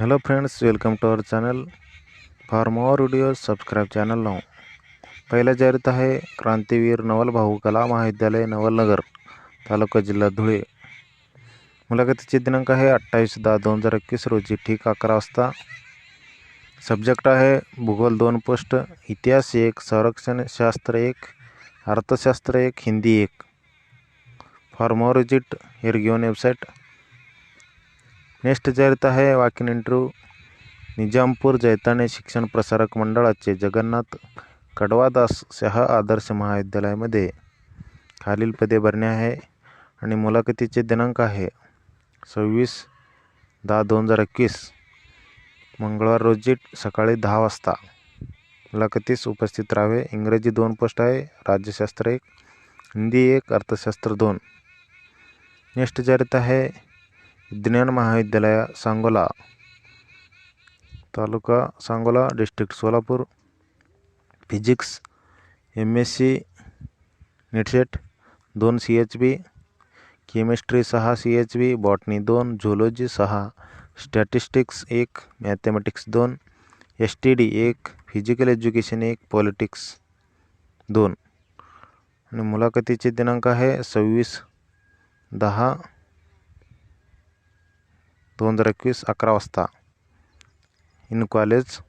Hello friends, welcome to our channel. For more videos, subscribe channel now. पहिल्या जाहिरात आहे क्रांतीवीर नवल भाऊ कला महाविद्यालय नवलनगर तालुका जिल्हा धुळे. मुलाखतीचे दिनांक आहे 28/10/2021 रोजी ठीक 11 वाजता. सब्जेक्ट आहे भूगोल 2 पोस्ट, इतिहास 1, संरक्षण शास्त्र 1, अर्थशास्त्र 1, Hindi 1. For more visit here given website. Next जाहिरात आहे वॉक इन इंटरव्ह्यू. निजामपूर जैताने शिक्षण प्रसारक मंडळाचे जगन्नाथ कडवादास शाह आदर्श महाविद्यालयामध्ये खालील पदे भरणे आहे आणि मुलाखतीचे दिनांक आहे 26/10/2021 मंगळवार रोजी सकाळी 10 वाजता. मुलाखतीस उपस्थित राहावे. इंग्रजी 2 पोस्ट आहे, राज्यशास्त्र 1, हिंदी 1, अर्थशास्त्र 2. नेक्स्ट जाहिरात आहे Vidnyan Mahavidyalaya Sangola taluka Sangola district Solapur. Physics MSc NET SET 2 CHB, chemistry 6 CHB, botany 2, zoology 6, statistics 1, mathematics 2, STD 1, physical education 1, politics 2. आणि मुलाखतीचे दिनांक आहे 26/10/2021 11 वाजता इन कॉलेज.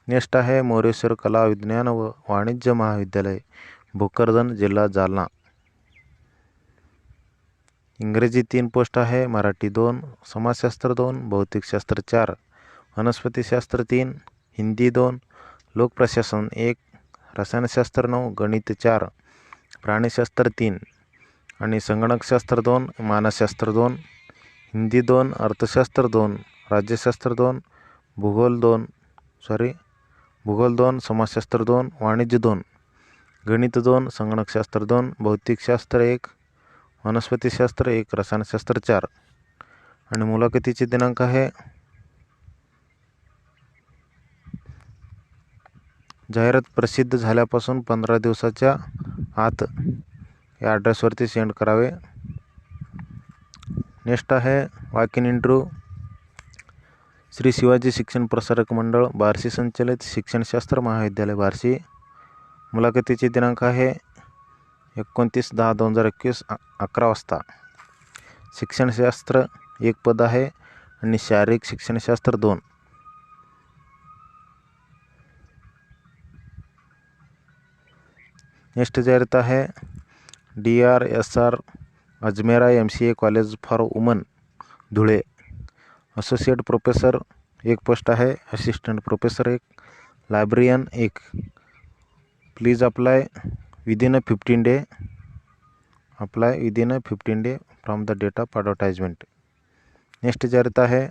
नेक्स्ट आहे मोरेश्वर कला विज्ञान व वाणिज्य महाविद्यालय भोकरदन जिल्हा जालना. इंग्रजी 3 पोस्ट आहे, मराठी 2, समाजशास्त्र 2, भौतिकशास्त्र 4, वनस्पतीशास्त्र 3, हिंदी 2, लोकप्रशासन 1, रसायनशास्त्र 9, गणित 4, प्राणीशास्त्र 3 आणि संगणकशास्त्र 2, मानसशास्त्र 2, हिंदी 2, अर्थशास्त्र 2, राज्यशास्त्र 2, भूगोल 2, समाजशास्त्र 2, वाणिज्य 2, गणित 2, संगणकशास्त्र 2, भौतिकशास्त्र 1, वनस्पतीशास्त्र 1, रसायनशास्त्र 4. आणि मुलाखतीचे दिनांक आहे जाहिरात प्रसिद्ध झाल्यापासून 15 दिवसाच्या आत या ॲड्रेसवरती सेंड करावे. नेक्स्ट आहे walk in interview. Shri Shivaji Shikshan Prasarak Mandal Barshi संचलित शिक्षणशास्त्र महाविद्यालय बार्शी. मुलाखतीचे दिनांक आहे 29/10/2021 11 वाजता. शिक्षणशास्त्र 1 पद आहे आणि शारीरिक शिक्षणशास्त्र 2. नेक्स्ट जाहिरात आहे DRSR Ajmera MCA college for woman Dhule. Associate professor 1 post आहे, assistant professor 1, librarian 1. Please apply within 15 day. Apply within 15 day from the date of advertisement. Next जाहिरात आहे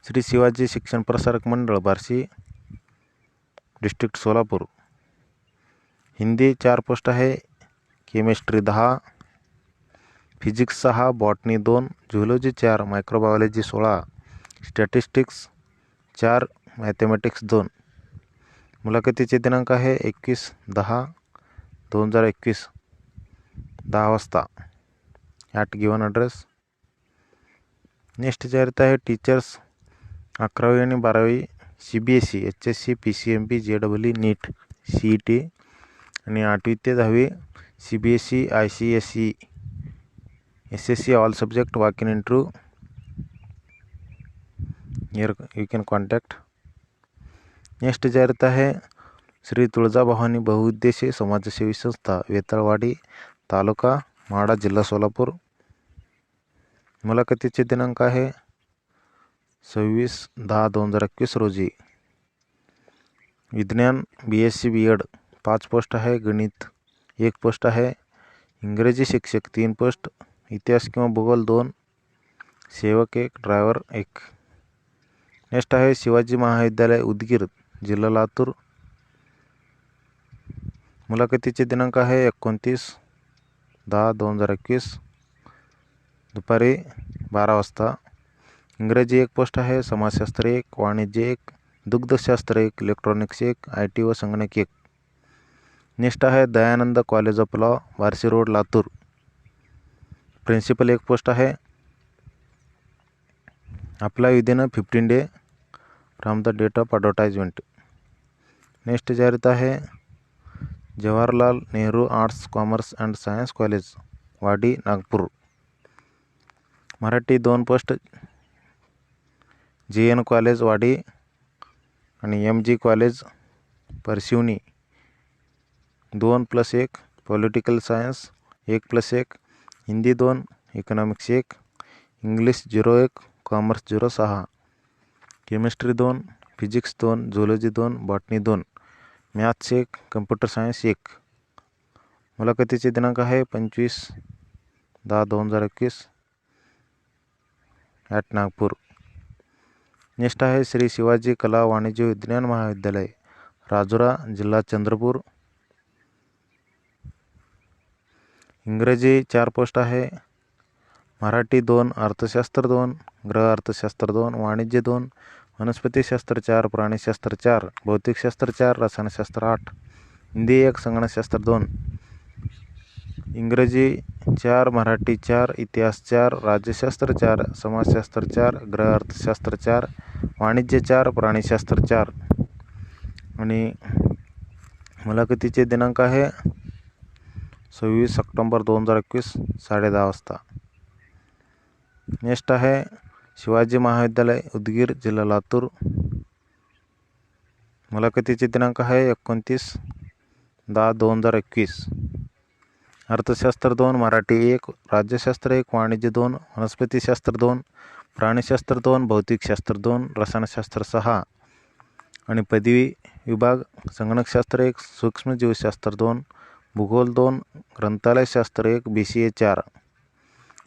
श्री शिवाजी शिक्षण प्रसारक मंडळ बार्शी डिस्ट्रिक्ट सोलापूर. हिंदी 4 पोस्ट आहे, chemistry 10, physics 6, botany 2, zoology 4, microbiology 16, statistics 4, mathematics 2. मुलाखतीचे दिनांक आहे 21/10/2021 10 वाजता at given address. Next जाहिरात आहे टीचर्स 11वी आणि 12वी CBSE HSC PCMB JEE नीट CET आणि 8वी ते 10वी CBSE ICSE SSC all subject walk in interview. Here you can contact. Next जाहिरात आहे श्री तुळजाभवानी बहुउद्देशीय समाजसेवी संस्था वेताळवाडी तालुका माढा जिल्हा सोलापूर. मुलाखतीचे दिनांक आहे 26/10/2021 रोजी. विज्ञान BSc B.Ed 5 पोस्ट आहे, गणित 1 पोस्ट आहे, इंग्रजी शिक्षक 3 पोस्ट, इतिहास किंवा भूगोल 2, सेवक 1, ड्रायव्हर 1. नेक्स्ट आहे शिवाजी महाविद्यालय उदगीर जिल्हा लातूर. मुलाखतीचे दिनांक आहे 29/10/2021 दुपारी 12 वाजता. इंग्रजी 1 पोस्ट आहे, समाजशास्त्र 1, वाणिज्य 1, दुग्धशास्त्र 1, इलेक्ट्रॉनिक्स 1, IT व संगणक 1. नेक्स्ट आहे Dayanand college of law Barshi road Latur. Principal 1 post आहे. apply within a 15 day from the date of advertisement. Next जाहिरात आहे Jawaharlal Nehru arts commerce and science college Wadi Nagpur. Marathi 2 post JN college Wadi आणि MG college Parshivni. 2+1 political science 1+1 Hindi 2 economics 1 English 01 commerce 06 chemistry 2 physics 2 zoology 2 botany 2 maths 1 computer science 1. मुलाखतीचे दिनांक आहे 25/10/2021 at Nagpur. Next आहे श्री शिवाजी कला वाणिज्य विज्ञान महाविद्यालय राजुरा जिल्हा चंद्रपूर. इंग्रजी 4 पोस्ट आहे. मराठी 2 अर्थशास्त्र 2 गृह अर्थशास्त्र 2 वाणिज्य 2 वनस्पतीशास्त्र 4 प्राणीशास्त्र 4 भौतिकशास्त्र 4 रसायनशास्त्र 8 हिंदी 1 संगणकशास्त्र 2. इंग्रजी 4 मराठी 4 इतिहास 4 राज्यशास्त्र 4 समाजशास्त्र 4 गृह अर्थशास्त्र 4 वाणिज्य 4 प्राणीशास्त्र 4. आणि मुलाखतीचे दिनांक आहे 26 ऑक्टोबर 2021 10:30 वाजता. नेक्स्ट आहे शिवाजी महाविद्यालय उदगीर जिल्हा लातूर. मुलाखतीचे दिनांक आहे 29/10/2021. अर्थशास्त्र 2 मराठी 1 राज्यशास्त्र 1 वाणिज्य 2 वनस्पतीशास्त्र 2 प्राणीशास्त्र 2 भौतिकशास्त्र 2 रसायनशास्त्र 6 आणि पदवी विभाग संगणकशास्त्र 1 सूक्ष्मजीवशास्त्र 2 भूगोल 2 ग्रंथालयशास्त्र 1 BCA 4.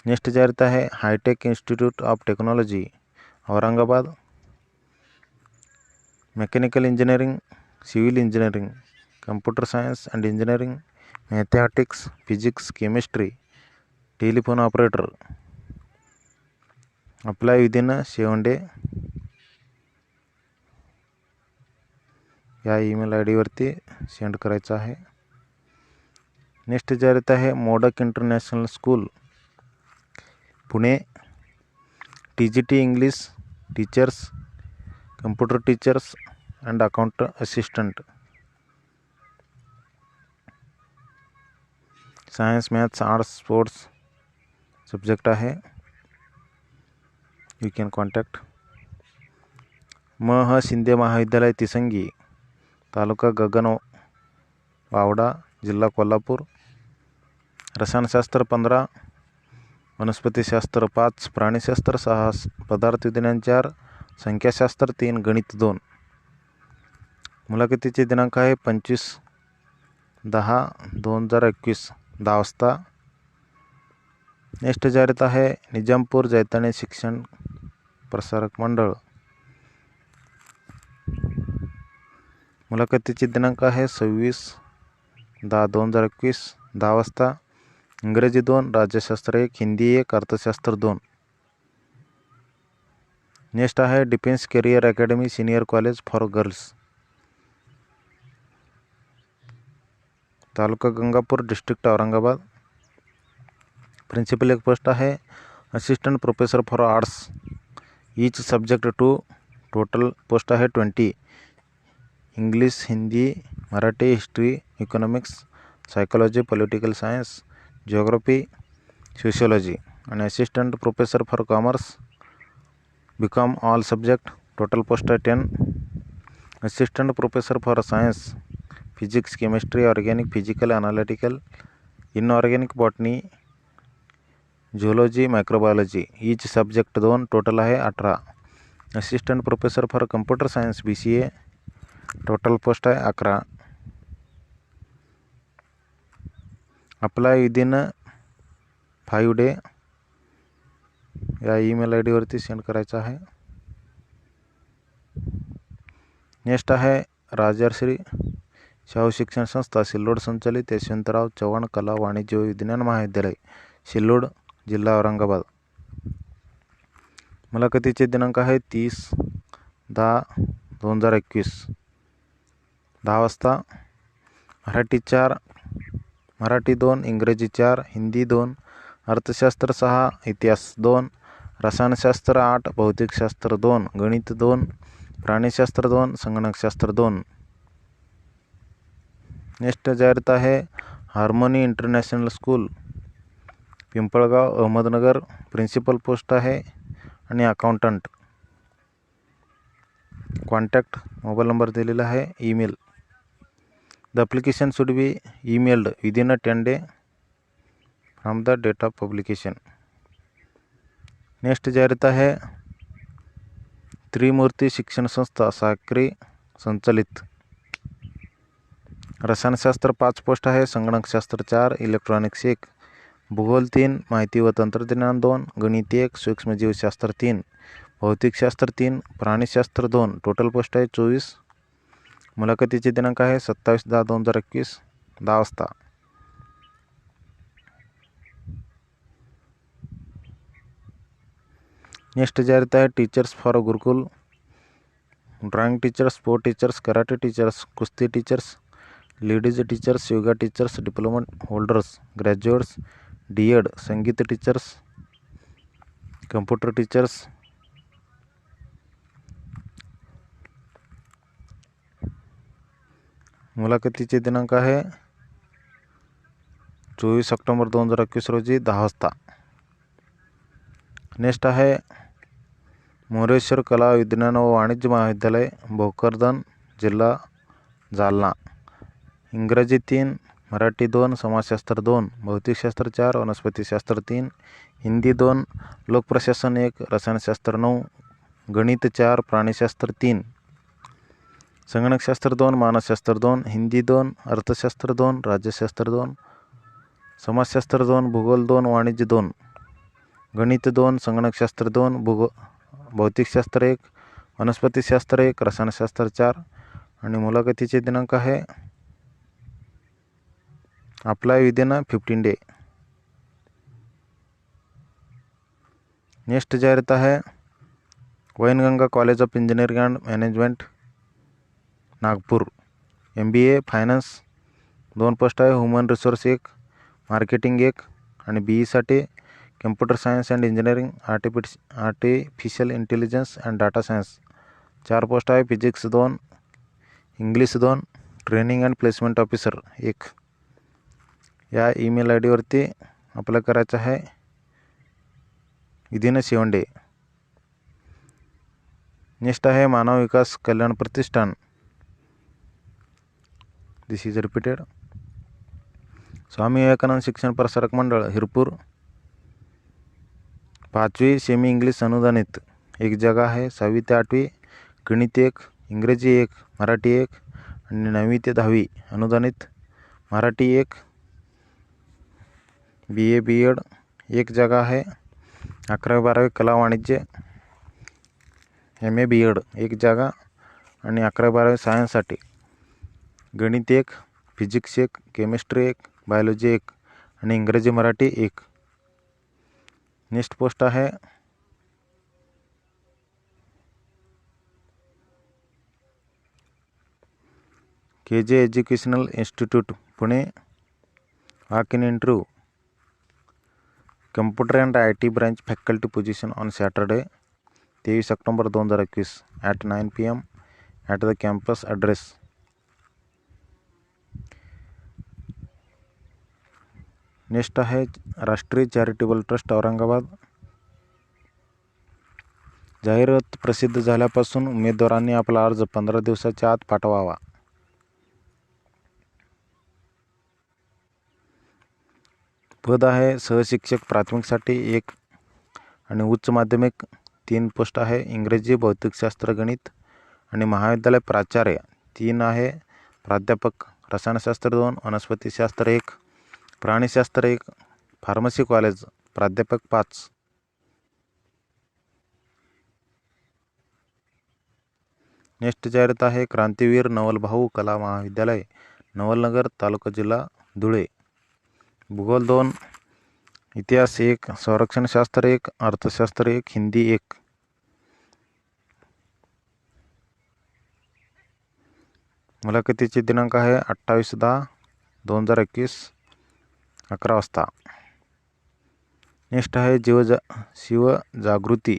नेक्स्ट जाहिरात आहे hitech institute of technology Aurangabad. Mechanical engineering civil engineering computer science and engineering mathematics physics chemistry telephone operator. Apply within 7 day. या ईमेल ID वरती सेंड करायचं आहे. नेक्स्ट जाहिरात आहे Modak international school Pune. TGT English teachers computer teachers and account assistant. Science maths arts sports subject आहे. You can contact. M. Shinde महाविद्यालय तिसंगी तालुका गगनबावडा जिल्हा कोल्हापूर. रसायनशास्त्र 15 वनस्पतीशास्त्र 5 प्राणीशास्त्र 6 पदार्थ विज्ञान 4 संख्याशास्त्र 3 गणित 2. मुलाखतीचे दिनांक आहे 25/10/2021 10 वाजता. नेक्स्ट जाहिरात आहे निजामपूर जैतानी शिक्षण प्रसारक मंडळ. मुलाखतीचे दिनांक आहे 26/10/2021 10 वाजता. इंग्रजी 2 राज्यशास्त्र 1 हिंदी 1 अर्थशास्त्र 2. नेक्स्ट आहे defence career academy senior college for girls taluka Gangapur district Aurangabad. Principal 1 post आहे. Assistant professor for arts each subject 2 total post आहे 20. English Hindi Marathi history economics psychology political science geography sociology. आणि assistant professor for commerce BCom all subject total post आहे 10. Assistant professor for science physics chemistry organic physical analytical inorganic botany zoology microbiology each subject 2 total आहे 18. Assistant professor for computer science BCA total post आहे 11. Apply within 5 day. या email ID वरती send करायचं आहे. Next आहे राजर्षी शाहू शिक्षण संस्था सिल्लोड संचालित यशवंतराव चव्हाण कला वाणिज्य विज्ञान महाविद्यालय सिल्लोड जिल्हा औरंगाबाद. मुलाखतीचे दिनांक आहे 30/10/2021 10 वाजता. मराठी 4 मराठी 2 इंग्रजी 4 हिंदी 2 अर्थशास्त्र 6 इतिहास 2 रसायनशास्त्र 8, भौतिकशास्त्र 2, गणित 2, प्राणीशास्त्र 2, संगणकशास्त्र 2. नेक्स्ट जाहिरात आहे harmony international school Pimpalgaon Ahmednagar. Principal post आहे आणि अकाउंटंट. कॉन्टॅक्ट मोबाईल नंबर दिलेला आहे. Email. The application should be emailed within 10 days from the date of publication. Next जाहिरात आहे त्रिमूर्ती शिक्षण संस्था साक्री संचालित. रसायनशास्त्र 5 पोस्ट आहे. संगणकशास्त्र 4, इलेक्ट्रॉनिक्स 1, भूगोल 3, माहिती व तंत्रज्ञान 2, गणित 1, सूक्ष्मजीवशास्त्र 3, भौतिकशास्त्र 3, प्राणीशास्त्र 2. टोटल पोस्ट आहे 24. मुलाखतीचे दिनांक आहे 27/10/2021 10 वाजता. नेक्स्ट जाहिरात आहे teachers for gurukul. Drawing teachers, sport teachers, karate teachers, कुस्ती teachers, ladies teachers, yoga teachers, diploma holders, graduates, D Ed, संगीत टीचर्स, कम्प्युटर टीचर्स. मुलाखतीचे दिनांक आहे 24 ऑक्टोबर 2021 रोजी 10 वाजता. नेक्स्ट आहे मोरेश्वर कला विज्ञान व वाणिज्य महाविद्यालय, भोकरदन, जिल्हा जालना. इंग्रजी 3, मराठी 2, समाजशास्त्र 2, भौतिकशास्त्र 4, वनस्पतीशास्त्र 3, हिंदी 2, लोकप्रशासन 1, रसायनशास्त्र 9, गणित 4, प्राणीशास्त्र 3, संगणकशास्त्र 2, मानसशास्त्र 2, हिंदी 2, अर्थशास्त्र 2, राज्यशास्त्र 2, समाजशास्त्र 2, भूगोल 2, वाणिज्य 2, गणित 2, संगणकशास्त्र 2, भौतिकशास्त्र 1, वनस्पतीशास्त्र 1, रसायनशास्त्र 4. आणि मुलाखतीचे दिनांक आहे अप्लाय विदिन 15 days. नेक्स्ट जाहिरात आहे Wainganga college of engineering and management Nagpur. MBA finance 2 post आहे. ह्युमन रिसोर्स 1, मार्केटिंग 1 आणि BE साठी computer science and engineering, artificial intelligence and data science 4 post आहे. Physics 2, English 2, training and placement officer 1. या email ID वरती apply करायचं आहे within 7 days. Next आहे मानव विकास कल्याण प्रतिष्ठान. दिस is repeated. Swami Vivekananda शिक्षण प्रसारक मंडळ हिरपूर. 5वी सेमी इंग्लिश अनुदानित 1 जागा आहे. 6वी ते 8वी गणित 1, इंग्रजी 1, मराठी 1 आणि 9वी ते 10वी अनुदानित मराठी 1, BA B.Ed 1 जागा आहे. 11वी 12वी कला वाणिज्य MA B.Ed 1 जागा आणि 11वी 12वी सायन्ससाठी गणित 1, फिजिक्स 1, केमिस्ट्री 1, बायोलॉजी 1 आणि इंग्रजी मराठी 1. नेक्स्ट पोस्ट आहे KJ educational institute Pune. Walk in interview computer and IT branch faculty position on Saturday 23 October 2021 at 9 PM at the campus address. Next आहे राष्ट्रीय चॅरिटेबल ट्रस्ट औरंगाबाद. जाहिरात प्रसिद्ध झाल्यापासून उमेदवारांनी आपला अर्ज 15 दिवसाच्या आत पाठवावा. पद आहे सहशिक्षक प्राथमिकसाठी 1 आणि उच्च माध्यमिक 3 पोस्ट आहे. इंग्रजी, भौतिकशास्त्र, गणित आणि महाविद्यालय प्राचार्य 3 आहे. प्राध्यापक रसायनशास्त्र 2, वनस्पतीशास्त्र 1, प्राणीशास्त्र 1, फार्मसी कॉलेज प्राध्यापक 5. नेक्स्ट जाहिरात आहे क्रांतीवीर नवलभाऊ कला महाविद्यालय नवलनगर तालुका जिल्हा धुळे. भूगोल 2, इतिहास 1, संरक्षणशास्त्र 1, अर्थशास्त्र 1, हिंदी 1. मुलाखतीचे दिनांक आहे 28/10/2021 11 वाजता. नेक्स्ट आहे शिवजागृती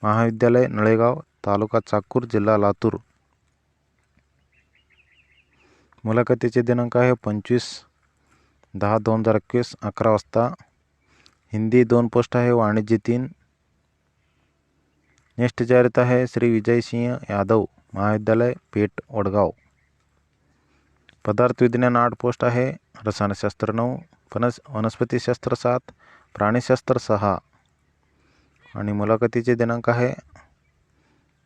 महाविद्यालय नळेगाव, तालुका चाकूर, जिल्हा लातूर. मुलाखतीचे दिनांक आहे 25/10/2021 11 वाजता. हिंदी 2 पोस्ट आहे, वाणिज्य 3. नेक्स्ट जाहिरात आहे श्री विजयसिंह यादव महाविद्यालय पेठ वडगाव. पदार्थ विज्ञान 8 पोस्ट आहे, रसायनशास्त्र 9, वनस्पतीशास्त्र 7, प्राणीशास्त्र 6. आणि मुलाखतीचे दिनांक आहे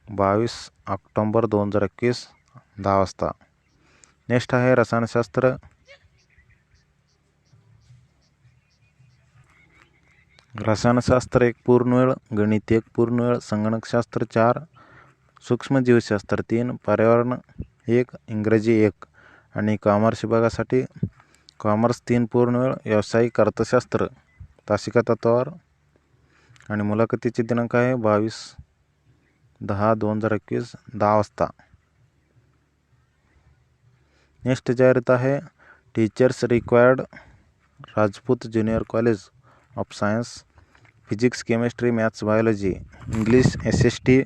22 ऑक्टोबर 2021 10 वाजता. नेक्स्ट आहे रसायनशास्त्र. रसायनशास्त्र 1 पूर्णवेळ, गणित 1 पूर्णवेळ, संगणकशास्त्र 4, सूक्ष्मजीवशास्त्र 3, पर्यावरण 1, इंग्रजी 1. आणि कॉमर्स विभागासाठी कॉमर्स 3 पूर्णवेळ, व्यावसायिक अर्थशास्त्र तासिका तत्वावर. आणि मुलाखतीचे दिनांक आहे 22/10/2021 10 वाजता. नेक्स्ट जाहिरात आहे teachers required Rajput junior college of science, physics, chemistry, maths, biology, English, SST,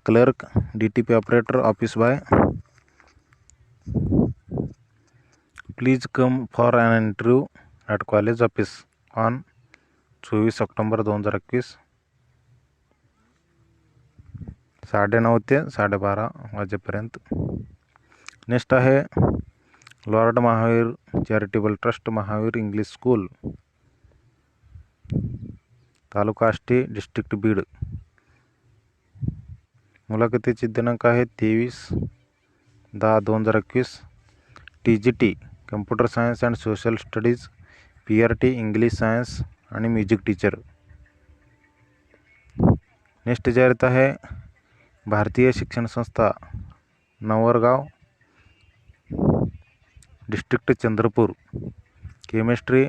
clerk, DTP operator, office boy. Please come for an interview at college office on 24 October 2021 9:30 ते 12:30 वाजेपर्यंत. नेक्स्ट आहे lord Mahavir charitable trust, Mahavir English school, taluka Ashti, district Beed. मुलाखतीचे दिनांक आहे 23/10/2021. TGT computer science and social studies, PRT English science आणि music teacher. Next जाहिरात आहे भारतीय शिक्षण संस्था Navargaon, district Chandrapur. Chemistry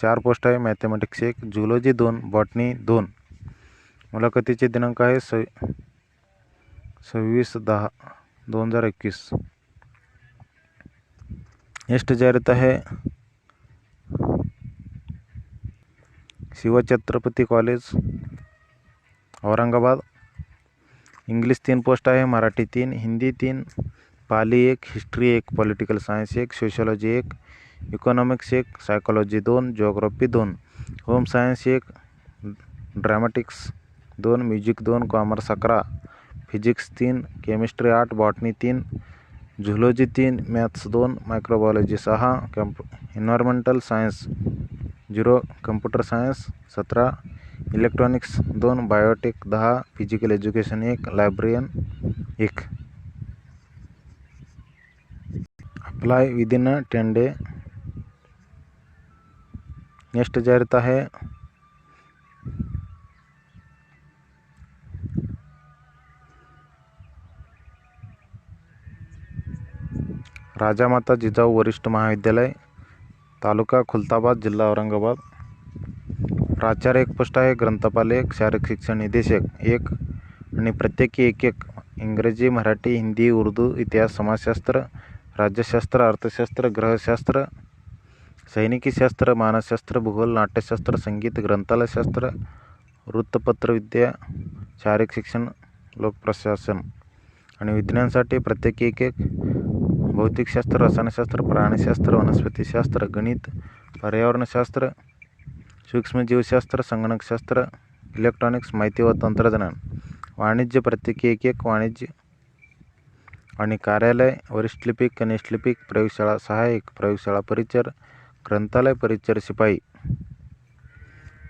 4 post आहे, मॅथमॅटिक्स 1, झुलॉजी 2, बॉटनी 2. मुलाखतीचे दिनांक आहे 26/10/2021. नेक्स्ट जाहिरात आहे Shivchhatrapati college Aurangabad. English 3 post आहे, Marathi 3, Hindi 3, Pali 1, history 1, political science 1, sociology 1, economics 1, psychology 2, geography 2, home science 1, dramatics 2, music 2, commerce 11, physics 3, chemistry 8, botany 3, zoology 3, maths 2, microbiology 6, environmental science 0, computer science 17, electronics 2, biotech 10, physical education 1, librarian 1. Apply within 10 day. Next जाहिरात आहे राजामाता जिजाऊ वरिष्ठ महाविद्यालय, तालुका खुलताबाद, जिल्हा औरंगाबाद. प्राचार्य 1 post आहे, ग्रंथपाल 1, शारीरिक शिक्षण निदेशक 1. आणि प्रत्येकी 1 इंग्रजी, मराठी, हिंदी, उर्दू, इतिहास, समाजशास्त्र, राज्यशास्त्र, अर्थशास्त्र, ग्रहशास्त्र, सैनिकीशास्त्र, मानसशास्त्र, भूगोल, नाट्यशास्त्र, संगीत, ग्रंथालयशास्त्र, वृत्तपत्रविद्या, शारीरिक शिक्षण, लोकप्रशासन. आणि विज्ञानासाठी प्रत्येकी 1 भौतिकशास्त्र, रसायनशास्त्र, प्राणीशास्त्र, वनस्पतीशास्त्र, गणित, पर्यावरणशास्त्र, सूक्ष्मजीवशास्त्र, संगणकशास्त्र, इलेक्ट्रॉनिक्स, माहिती व तंत्रज्ञान. वाणिज्य प्रत्येकी 1 वाणिज्य. आणि कार्यालय वरिष्ठ लिपिक, कनिष्ठ लिपिक, प्रयोगशाळा सहाय्यक, प्रयोगशाळा परिचर, ग्रंथालय परिचर शिपाई.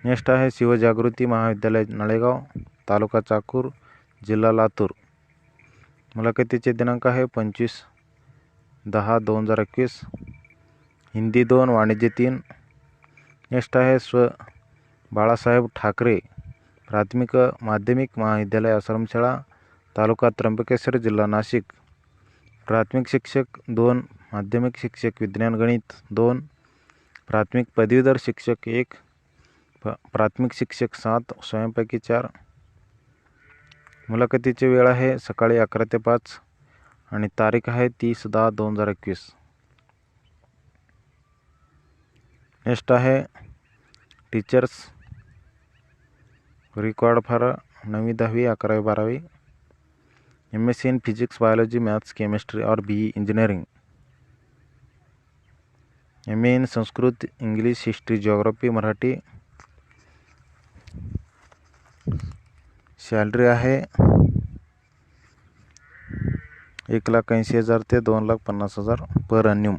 नेक्स्ट आहे शिवजागृती महाविद्यालय नळेगाव, तालुका चाकूर, जिल्हा लातूर. मुलाखतीचे दिनांक आहे 25/10/2021. हिंदी 2, वाणिज्य 3. नेक्स्ट आहे बाळासाहेब ठाकरे प्राथमिक माध्यमिक महाविद्यालय आश्रमशाळा, तालुका त्र्यंबकेश्वर, जिल्हा नाशिक. प्राथमिक शिक्षक 2, माध्यमिक शिक्षक विज्ञान गणित 2, प्राथमिक पदवीधर शिक्षक 1, प्राथमिक शिक्षक 7, स्वयंपैकी 4. मुलाखतीची वेळ आहे सकाळी 11 ते 5 आणि तारीख आहे 30/10/2021. नेक्स्ट आहे टीचर्स रिकॉर्ड फॉर 9वी 10वी 11वी 12वी. MSc in Physics, Biology, Maths, Chemistry or BE Engineering. MA in Sanskrit, English, history, geography, Marathi. Salary आहे 1,80,000 ते 2,50,000 पर अन्यूम.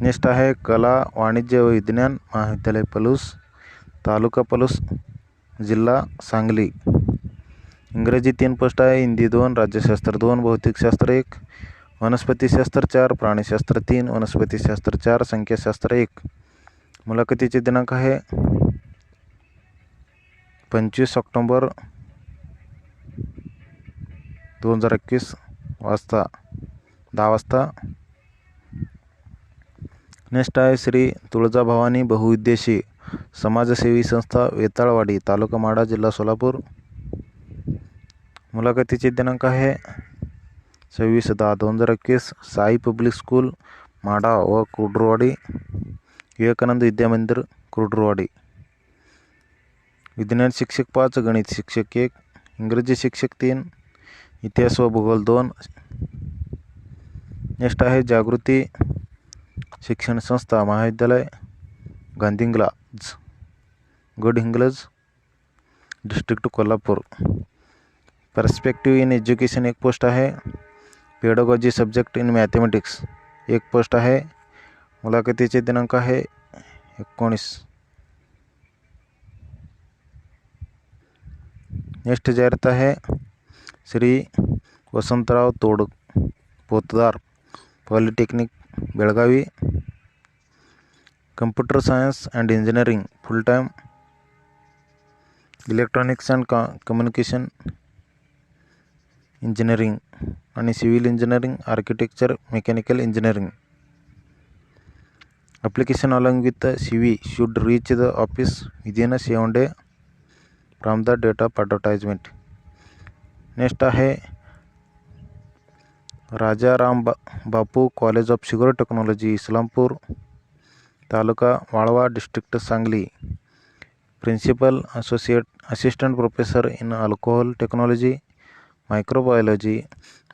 नेक्स्ट आहे कला वाणिज्य व विज्ञान महाविद्यालय पलूस, तालुका पलूस, जिल्हा सांगली. इंग्रजी 3 पोस्ट आहे. हिंदी 2, राज्यशास्त्र 2, भौतिकशास्त्र 1, वनस्पतीशास्त्र 4, प्राणीशास्त्र 3, वनस्पतीशास्त्र 4, संख्याशास्त्र 1. मुलाखतीचे दिनांक आहे 25 ऑक्टोबर 2021 10 वाजता. नेक्स्ट आहे श्री तुळजाभवानी बहुउद्देशीय समाजसेवी संस्था, वेताळवाडी, तालुका माढा, जिल्हा सोलापूर. मुलाखतीचे दिनांक आहे 26/10/2021 साई पब्लिक स्कूल माढा व कुर्डुवाडी, विवेकानंद विद्यामंदिर कुर्डुवाडी. विज्ञान शिक्षक 5, गणित शिक्षक 1, इंग्रजी शिक्षक 3, इतिहास व भूगोल 2. नेक्स्ट आहे जागृती शिक्षण संस्था महाविद्यालय Gadhinglaj, Gadhinglaj, district Kolhapur. Perspective in education 1 post आहे. Pedagogy subject in mathematics 1 post आहे. मुलाखतीचे दिनांक आहे 19. नेक्स्ट जाहिरात आहे Shri Vasantrao Potdar polytechnic Belagavi, computer science and engineering full time, electronics and communication engineering आणि civil engineering, architecture, mechanical engineering. Application along with the CV should reach the office within a 7 days from the date of advertisement. Next आहे Raja Ram Bapu college of sugar technology Islampur, taluka Walwa, district Sangli. Principal assistant professor in alcohol technology, microbiology,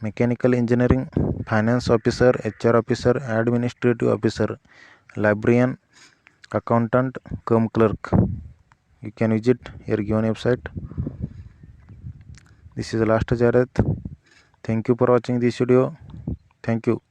mechanical engineering, finance officer, HR officer, administrative officer, librarian, accountant, clerk. You can visit here given website. This is the last jahirat. Thank you for watching this video. Thank you.